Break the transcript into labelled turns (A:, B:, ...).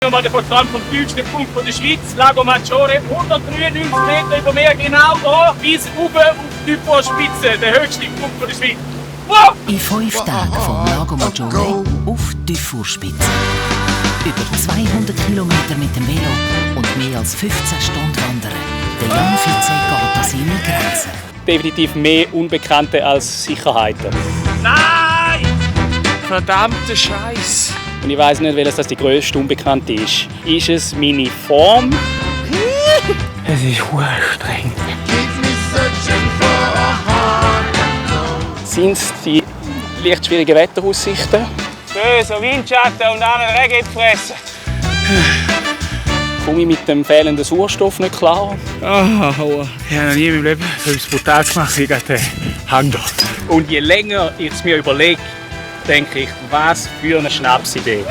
A: Mal der Strand vom tiefsten Punkt der Schweiz, Lago Maggiore, 193 Meter über Meer, genau da, bis oben auf die Vorspitze, der höchste Punkt der Schweiz. Wow!
B: In 5 Tagen vom Lago Maggiore auf die Vorspitze. Über 200 Kilometer mit dem Velo und mehr als 15 Stunden wandern. Der Jan Fitze geht an seine Grenzen.
C: Definitiv mehr Unbekannte als Sicherheiten.
A: Nein!
D: Verdammte Scheiß!
C: Und ich weiss nicht, welches das die grösste Unbekannte ist. Ist es meine Form?
D: Es ist streng.
C: Sind es die leicht schwierigen Wetteraussichten?
D: Böse Windschatten und einen Regen fressen.
C: Komme ich mit dem fehlenden Sauerstoff nicht klar?
D: Ich habe noch nie in meinem Leben etwas Brutales gemacht wie gerade den Hang dort.
C: Und je länger ich es mir überlege, denke ich, was für eine Schnapsidee.